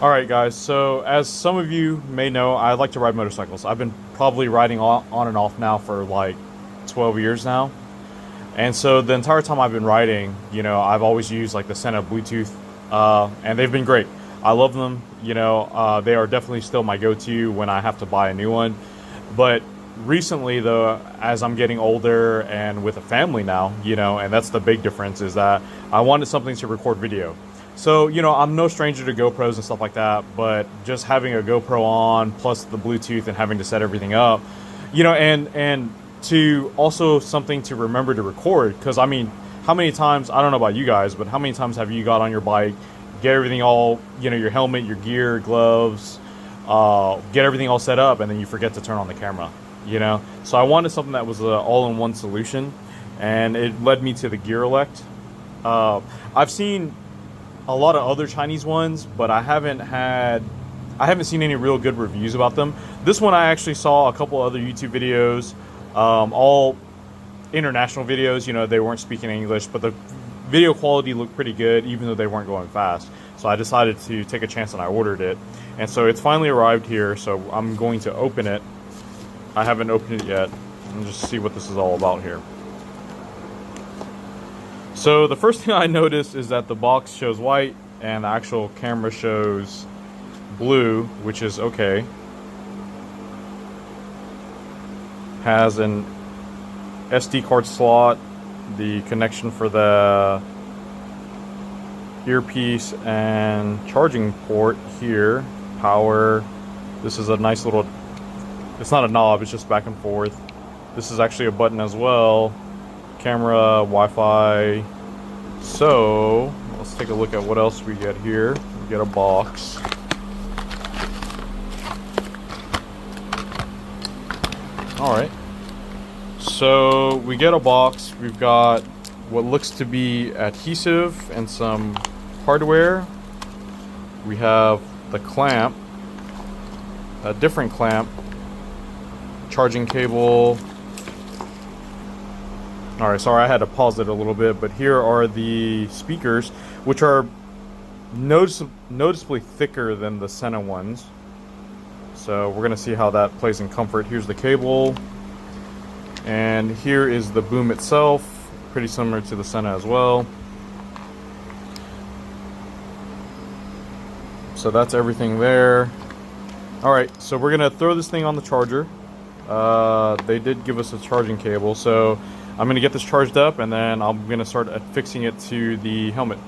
Alright guys, so as some of you may know, I like to ride motorcycles. I've been probably riding on and off now for like 12 years now. And so the entire time I've been riding, I've always used like the Sena Bluetooth, and they've been great. I love them, they are definitely still my go-to when I have to buy a new one. But recently though, as I'm getting older and with a family now, and that's the big difference, is that I wanted something to record video. So, I'm no stranger to GoPros and stuff like that, but just having a GoPro on, plus the Bluetooth and having to set everything up, and to also something to remember to record, because I mean, how many times, I don't know about you guys, but how many times have you got on your bike, get everything all, your helmet, your gear, gloves, get everything all set up, and then you forget to turn on the camera, So I wanted something that was an all-in-one solution, and it led me to the Gearelec. I've seen a lot of other Chinese ones, but I haven't seen any real good reviews about them. This one I actually saw a couple other YouTube videos, all international videos. They weren't speaking English, but the video quality looked pretty good, even though they weren't going fast. So I decided to take a chance and I ordered it. And so it's finally arrived here, so I'm going to open it. I haven't opened it yet, and just see what this is all about here. So the first thing I noticed is that the box shows white and the actual camera shows blue, which is okay. Has an SD card slot, the connection for the earpiece and charging port here, power. This is a nice little, it's not a knob, it's just back and forth. This is actually a button as well. Camera, Wi-Fi. So let's take a look at what else we get here. We get a box. Alright, so we get a box. We've got what looks to be adhesive and some hardware. We have the clamp, a different clamp, charging cable. Alright, sorry, I had to pause it a little bit, but here are the speakers, which are noticeably thicker than the Sena ones. So we're going to see how that plays in comfort. Here's the cable, and here is the boom itself, pretty similar to the Sena as well. So that's everything there. Alright, so we're going to throw this thing on the charger. They did give us a charging cable, so I'm going to get this charged up, and then I'm going to start fixing it to the helmet.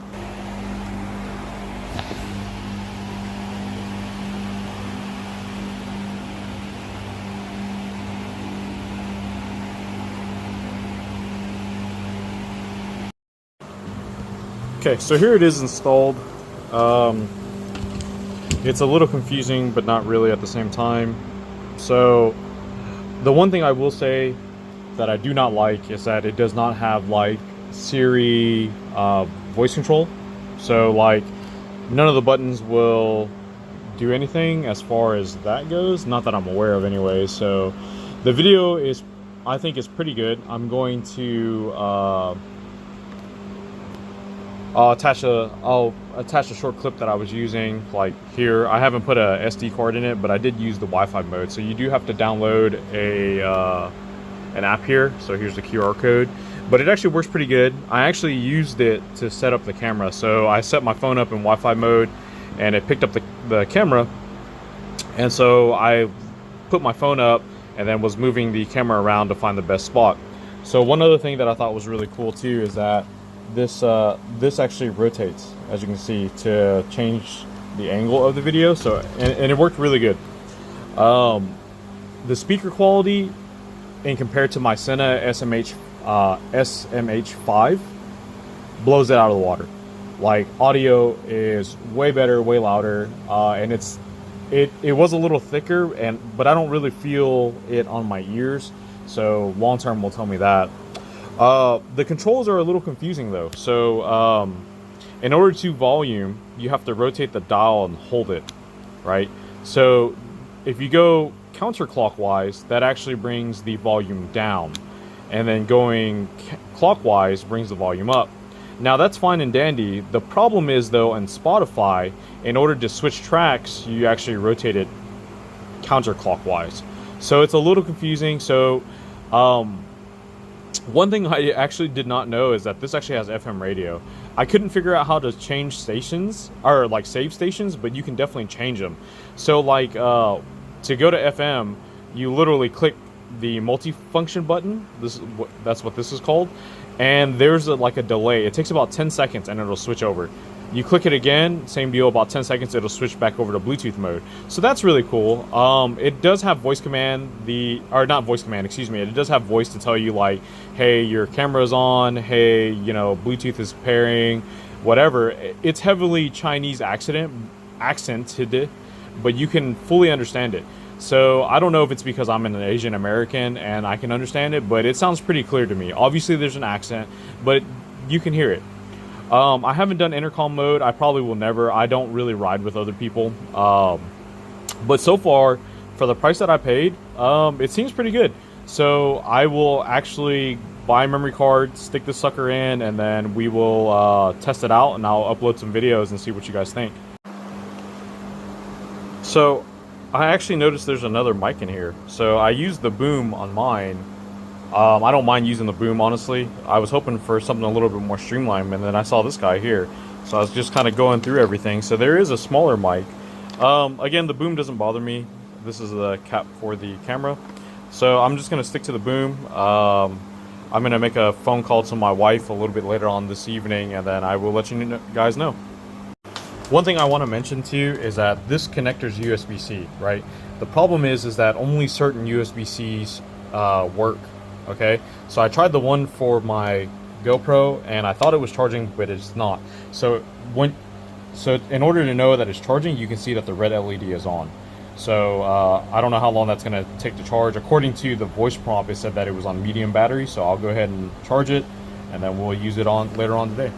Okay, so here it is installed. It's a little confusing, but not really at the same time. So the one thing I will say that I do not like is that it does not have like Siri voice control. So like none of the buttons will do anything as far as that goes, not that I'm aware of anyway. So the video is, I think, is pretty good. I'm going to I'll attach a short clip that I was using, like here. I haven't put a SD card in it, but I did use the Wi-Fi mode. So you do have to download an app here. So here's the QR code, but it actually works pretty good. I actually used it to set up the camera. So I set my phone up in Wi-Fi mode, and it picked up the camera. And so I put my phone up and then was moving the camera around to find the best spot. So one other thing that I thought was really cool too is that this actually rotates, as you can see, to change the angle of the video. So and it worked really good. The speaker quality, and compared to my Sena SMH5, blows it out of the water. Like, audio is way better, way louder, and it was a little thicker, but I don't really feel it on my ears. So long term will tell me that. The controls are a little confusing though. So in order to volume, you have to rotate the dial and hold it, right? So if you go counterclockwise, that actually brings the volume down, and then going clockwise brings the volume up. Now that's fine and dandy. The problem is though, in Spotify, in order to switch tracks, you actually rotate it counterclockwise. So it's a little confusing. So one thing I actually did not know is that this actually has FM radio. I couldn't figure out how to change stations or like save stations, but you can definitely change them. So like to go to FM, you literally click the multifunction button. That's what this is called, and there's like a delay. It takes about 10 seconds and it'll switch over. You click it again, same deal, about 10 seconds, it'll switch back over to Bluetooth mode. So that's really cool. It does have voice command, or not voice command, excuse me. It does have voice to tell you like, hey, your camera's on, hey, you know, Bluetooth is pairing, whatever. It's heavily Chinese accented, but you can fully understand it. So I don't know if it's because I'm an Asian American and I can understand it, but it sounds pretty clear to me. Obviously there's an accent, but you can hear it. I haven't done intercom mode. I probably will never. I don't really ride with other people. But so far, for the price that I paid, it seems pretty good. So I will actually buy a memory card, stick this sucker in, and then we will test it out, and I'll upload some videos and see what you guys think. So I actually noticed there's another mic in here. So I used the boom on mine. I don't mind using the boom, honestly. I was hoping for something a little bit more streamlined, and then I saw this guy here. So I was just kind of going through everything. So there is a smaller mic. Again, the boom doesn't bother me. This is the cap for the camera. So I'm just going to stick to the boom. I'm going to make a phone call to my wife a little bit later on this evening, and then I will let you guys know. One thing I want to mention to you is that this connector is USB-C, right? The problem is that only certain USB-Cs work. Okay, so I tried the one for my GoPro and I thought it was charging, but it's not. So in order to know that it's charging, you can see that the red LED is on. So I don't know how long that's going to take to charge. According to the voice prompt, it said that it was on medium battery, so I'll go ahead and charge it, and then we'll use it on later on today.